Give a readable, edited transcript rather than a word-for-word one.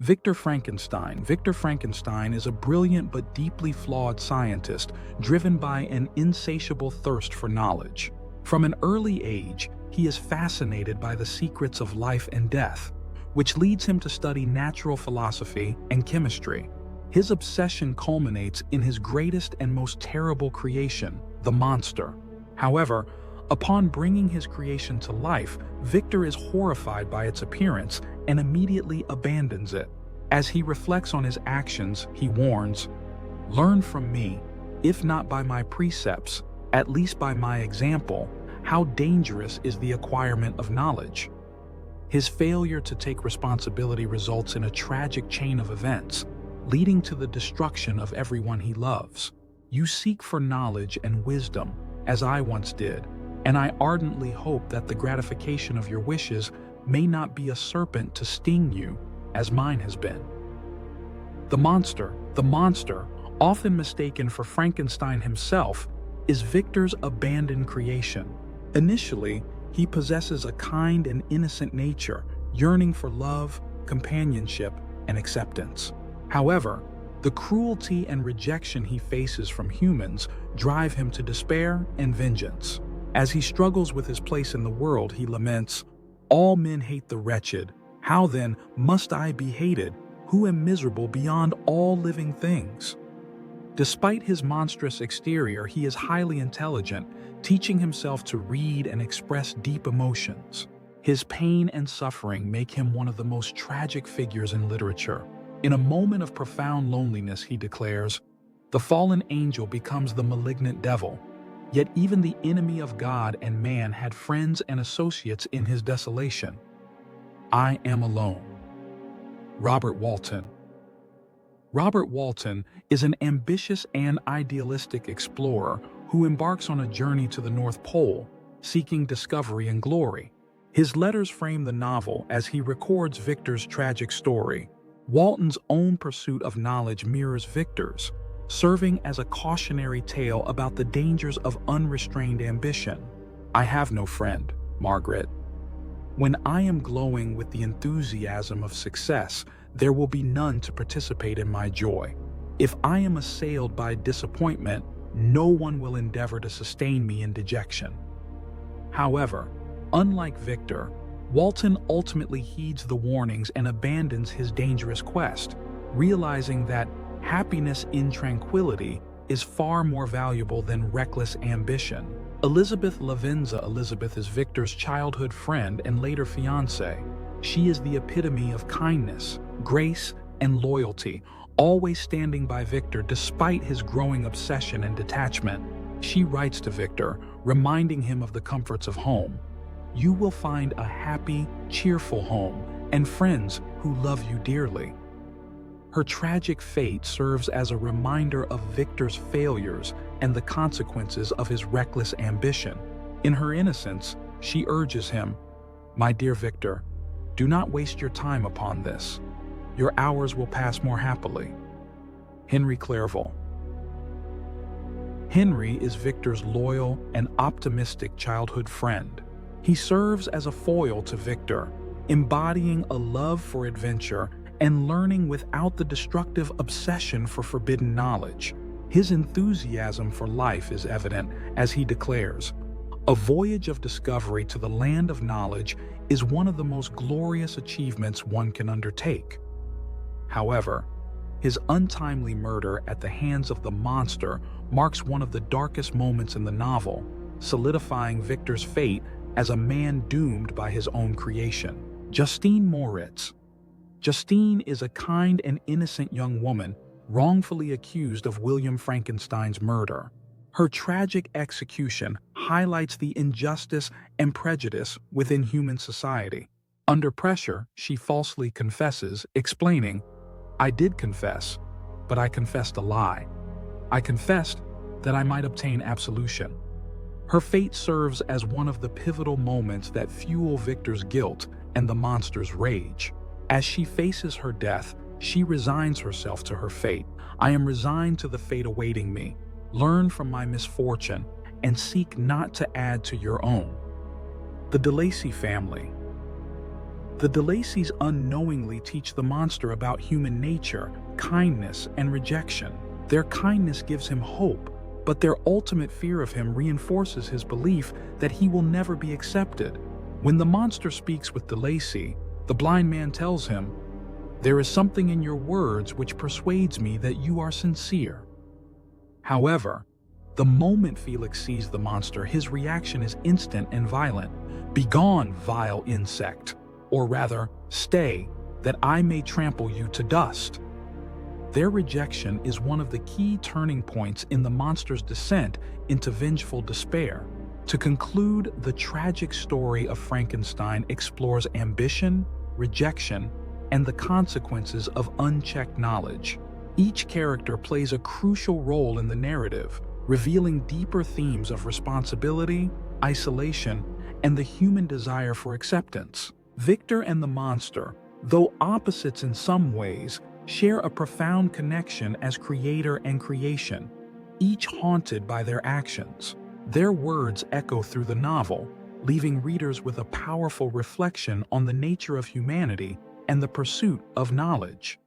Victor Frankenstein. Victor Frankenstein is a brilliant but deeply flawed scientist driven by an insatiable thirst for knowledge. From an early age, he is fascinated by the secrets of life and death, which leads him to study natural philosophy and chemistry. His obsession culminates in his greatest and most terrible creation, the monster. However, upon bringing his creation to life, Victor is horrified by its appearance and immediately abandons it. As he reflects on his actions, he warns, "Learn from me, if not by my precepts, at least by my example, how dangerous is the acquirement of knowledge." His failure to take responsibility results in a tragic chain of events, leading to the destruction of everyone he loves. You seek for knowledge and wisdom, as I once did, and I ardently hope that the gratification of your wishes may not be a serpent to sting you, as mine has been. The monster, often mistaken for Frankenstein himself, is Victor's abandoned creation. Initially, he possesses a kind and innocent nature, yearning for love, companionship, and acceptance. However, the cruelty and rejection he faces from humans drive him to despair and vengeance. As he struggles with his place in the world, he laments, "All men hate the wretched. How then must I be hated, who am miserable beyond all living things?" Despite his monstrous exterior, he is highly intelligent, teaching himself to read and express deep emotions. His pain and suffering make him one of the most tragic figures in literature. In a moment of profound loneliness, he declares, "The fallen angel becomes the malignant devil. Yet even the enemy of God and man had friends and associates in his desolation. I am alone." Robert Walton. Robert Walton is an ambitious and idealistic explorer who embarks on a journey to the North Pole, seeking discovery and glory. His letters frame the novel as he records Victor's tragic story. Walton's own pursuit of knowledge mirrors Victor's, serving as a cautionary tale about the dangers of unrestrained ambition. "I have no friend, Margaret. When I am glowing with the enthusiasm of success, there will be none to participate in my joy. If I am assailed by disappointment, no one will endeavor to sustain me in dejection." However, unlike Victor, Walton ultimately heeds the warnings and abandons his dangerous quest, realizing that happiness in tranquility is far more valuable than reckless ambition. Lavenza. Elizabeth is Victor's childhood friend and later fiancée. She is the epitome of kindness, grace, and loyalty, always standing by Victor despite his growing obsession and detachment. She writes to Victor, reminding him of the comforts of home. "You will find a happy, cheerful home and friends who love you dearly." Her tragic fate serves as a reminder of Victor's failures and the consequences of his reckless ambition. In her innocence, she urges him, "My dear Victor, do not waste your time upon this. Your hours will pass more happily." Henry Clerval. Henry is Victor's loyal and optimistic childhood friend. He serves as a foil to Victor, embodying a love for adventure and learning without the destructive obsession for forbidden knowledge. His enthusiasm for life is evident as he declares, "A voyage of discovery to the land of knowledge is one of the most glorious achievements one can undertake." However, his untimely murder at the hands of the monster marks one of the darkest moments in the novel, solidifying Victor's fate as a man doomed by his own creation. Justine Moritz. Justine is a kind and innocent young woman wrongfully accused of William Frankenstein's murder. Her tragic execution highlights the injustice and prejudice within human society. Under pressure, she falsely confesses, explaining, "I did confess, but I confessed a lie. I confessed that I might obtain absolution." Her fate serves as one of the pivotal moments that fuel Victor's guilt and the monster's rage. As she faces her death, she resigns herself to her fate. "I am resigned to the fate awaiting me. Learn from my misfortune and seek not to add to your own." The DeLacy family. The de Lacys unknowingly teach the monster about human nature, kindness, and rejection. Their kindness gives him hope, but their ultimate fear of him reinforces his belief that he will never be accepted. When the monster speaks with de Lacy, the blind man tells him, "There is something in your words which persuades me that you are sincere." However, the moment Felix sees the monster, his reaction is instant and violent. "Begone, vile insect! Or rather, stay, that I may trample you to dust." Their rejection is one of the key turning points in the monster's descent into vengeful despair. To conclude, the tragic story of Frankenstein explores ambition, rejection, and the consequences of unchecked knowledge. Each character plays a crucial role in the narrative, revealing deeper themes of responsibility, isolation, and the human desire for acceptance. Victor and the monster, though opposites in some ways, share a profound connection as creator and creation, each haunted by their actions. Their words echo through the novel, leaving readers with a powerful reflection on the nature of humanity and the pursuit of knowledge.